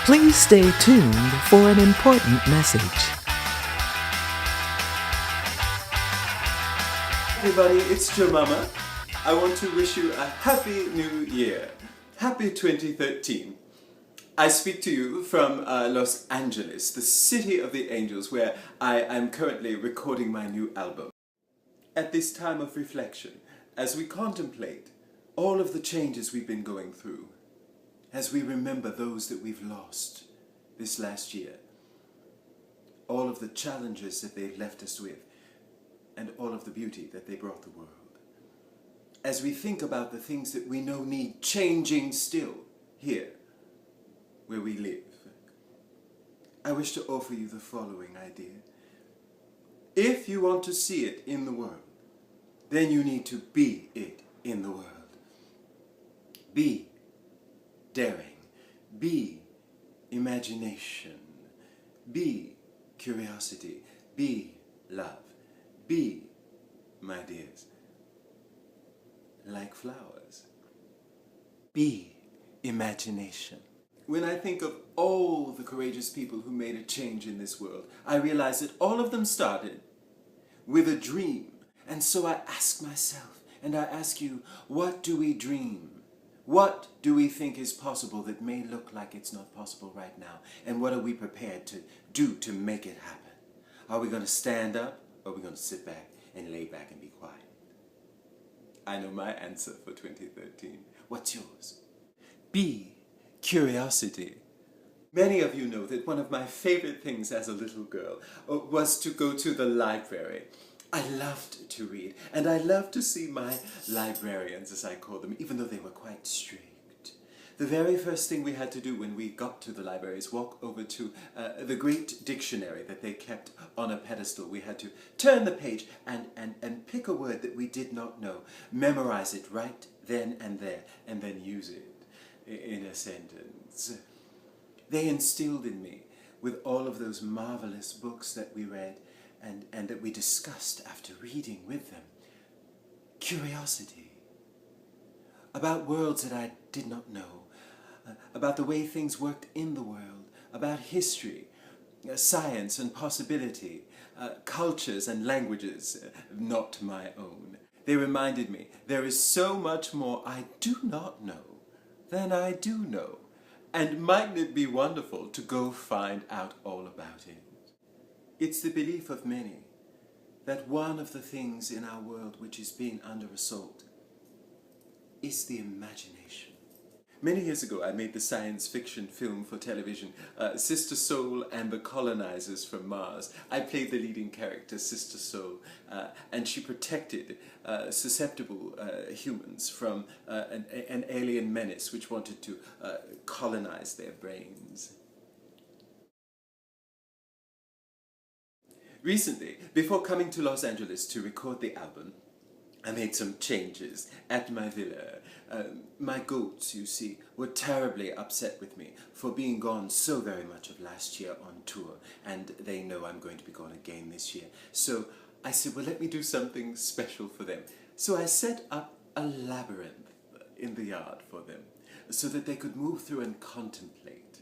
Please stay tuned for an important message. Everybody, it's Jomama. I want to wish you a happy new year. Happy 2013. I speak to you from Los Angeles, the city of the angels, where I am currently recording my new album. At this time of reflection, as we contemplate all of the changes we've been going through, as we remember those that we've lost this last year, all of the challenges that they've left us with, and all of the beauty that they brought the world. As we think about the things that we know need changing still here, where we live, I wish to offer you the following idea. If you want to see it in the world, then you need to be it in the world. Be daring. Be imagination. Be curiosity. Be love. Be, my dears, like flowers. Be imagination. When I think of all the courageous people who made a change in this world, I realize that all of them started with a dream. And so I ask myself, and I ask you, what do we dream? What do we think is possible that may look like it's not possible right now? And what are we prepared to do to make it happen? Are we going to stand up, or are we going to sit back and lay back and be quiet? I know my answer for 2013. What's yours? Be curiosity. Many of you know that one of my favorite things as a little girl was to go to the library. I loved to read, and I loved to see my librarians, as I call them, even though they were quite strict. The very first thing we had to do when we got to the library is walk over to the great dictionary that they kept on a pedestal. We had to turn the page and pick a word that we did not know, memorize it right then and there, and then use it in a sentence. They instilled in me, with all of those marvelous books that we read and that we discussed after reading with them, curiosity about worlds that I did not know, about the way things worked in the world, about history, science and possibility, cultures and languages not my own. They reminded me there is so much more I do not know than I do know, and mightn't it be wonderful to go find out all about it? It's the belief of many that one of the things in our world which is being under assault is the imagination. Many years ago I made the science fiction film for television, Sister Soul and the Colonizers from Mars. I played the leading character, Sister Soul, and she protected susceptible humans from an alien menace which wanted to colonize their brains. Recently, before coming to Los Angeles to record the album, I made some changes at my villa. My goats, you see, were terribly upset with me for being gone so very much of last year on tour, and they know I'm going to be gone again this year. So I said, well, let me do something special for them. So I set up a labyrinth in the yard for them so that they could move through and contemplate.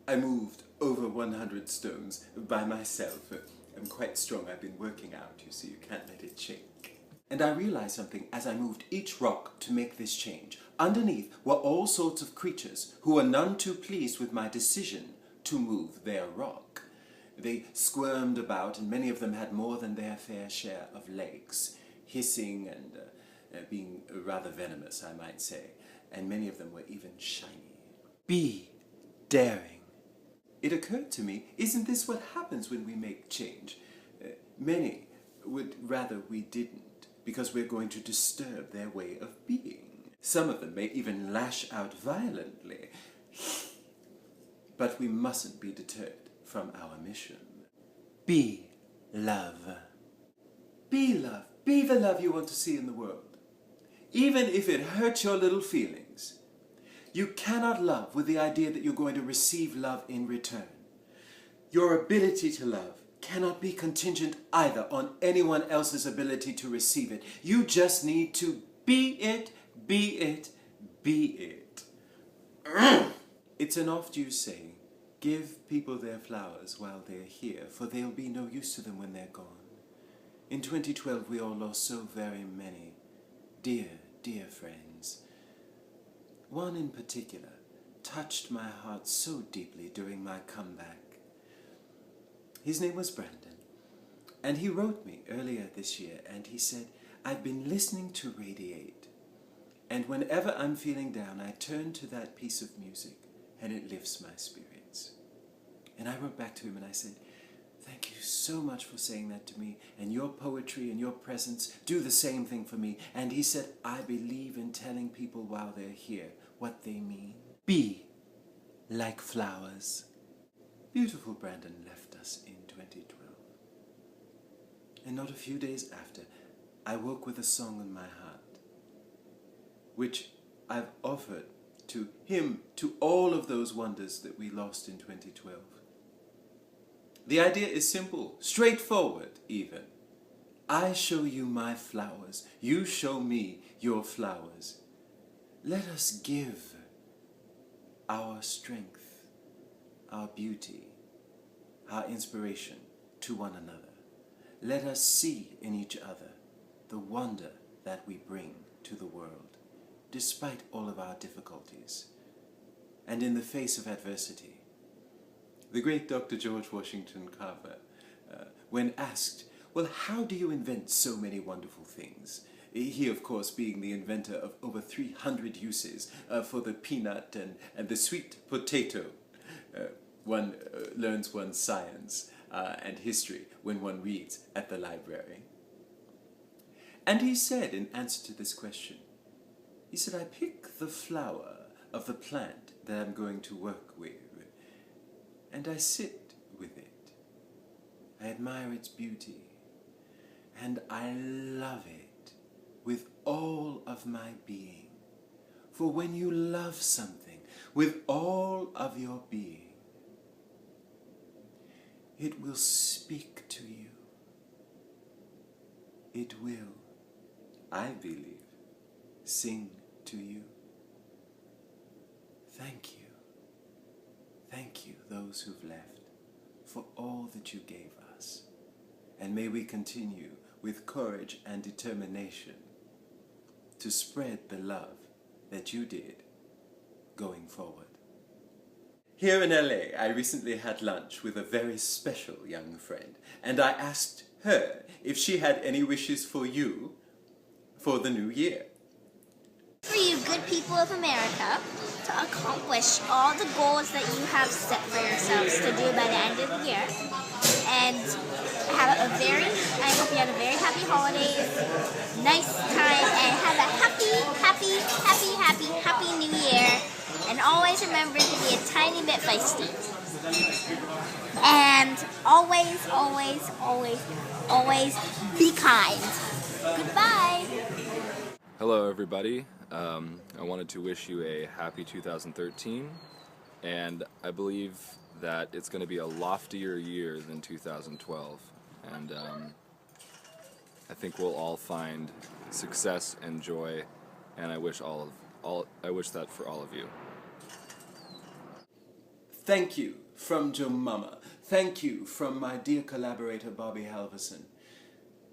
I moved over 100 stones by myself. I'm quite strong. I've been working out, you see. You can't let it shake. And I realized something as I moved each rock to make this change. Underneath were all sorts of creatures who were none too pleased with my decision to move their rock. They squirmed about, and many of them had more than their fair share of legs, hissing and being rather venomous, I might say. And many of them were even shiny. Be daring. It occurred to me, isn't this what happens when we make change? Many would rather we didn't, because we're going to disturb their way of being. Some of them may even lash out violently. But we mustn't be deterred from our mission. Be love. Be love. Be the love you want to see in the world. Even if it hurts your little feelings. You cannot love with the idea that you're going to receive love in return. Your ability to love cannot be contingent either on anyone else's ability to receive it. You just need to be it, be it, be it. It's an oft-used saying, Give people their flowers while they're here, for they'll be no use to them when they're gone. In 2012, we all lost so very many dear, dear friends. One in particular touched my heart so deeply during my comeback. His name was Brandon, and he wrote me earlier this year, and he said, "I've been listening to Radiate, and whenever I'm feeling down, I turn to that piece of music, and it lifts my spirits." And I wrote back to him and I said, "Thank you so much for saying that to me, and your poetry and your presence do the same thing for me." And he said, "I believe in telling people while they're here what they mean. Be like flowers." Beautiful Brandon left us in 2012. And not a few days after, I woke with a song in my heart, which I've offered to him, to all of those wonders that we lost in 2012. The idea is simple, straightforward even. I show you my flowers, you show me your flowers. Let us give our strength, our beauty, our inspiration to one another. Let us see in each other the wonder that we bring to the world, despite all of our difficulties and in the face of adversity. The great Dr. George Washington Carver, when asked, "Well, how do you invent so many wonderful things?" He, of course, being the inventor of over 300 uses for the peanut and the sweet potato. One learns one's science and history when one reads at the library. And he said, in answer to this question, he said, "I pick the flower of the plant that I'm going to work with, and I sit with it. I admire its beauty, and I love it with all of my being. For when you love something with all of your being, it will speak to you. It will, I believe, sing to you. Thank you. Thank you, those who've left, for all that you gave us. And may we continue with courage and determination to spread the love that you did going forward." Here in LA, I recently had lunch with a very special young friend, and I asked her if she had any wishes for you for the new year. For you good people of America to accomplish all the goals that you have set for yourselves to do by the end of the year, and I hope you had a very happy holidays, nice time, and have a happy new year, and always remember to be a tiny bit feisty, and always be kind. Goodbye. Hello everybody, I wanted to wish you a happy 2013, and I believe that it's going to be a loftier year than 2012, and I think we'll all find success and joy, and I wish that for all of you. Thank you from Jomama. Thank you from my dear collaborator Bobby Halverson.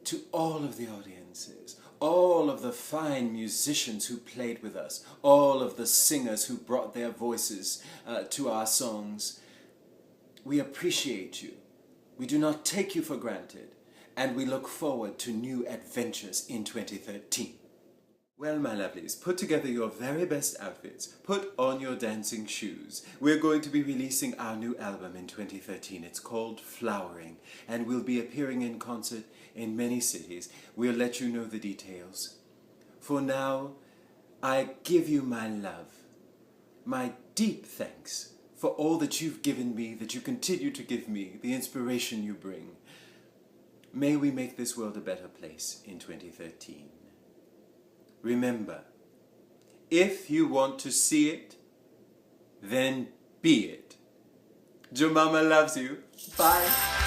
To all of the audiences, all of the fine musicians who played with us, all of the singers who brought their voices to our songs, we appreciate you. We do not take you for granted, and we look forward to new adventures in 2013. Well, my lovelies, put together your very best outfits. Put on your dancing shoes. We're going to be releasing our new album in 2013. It's called Flowering, and we'll be appearing in concert in many cities. We'll let you know the details. For now, I give you my love, my deep thanks for all that you've given me, that you continue to give me, the inspiration you bring. May we make this world a better place in 2013. Remember, if you want to see it, then be it. Jomama loves you. Bye.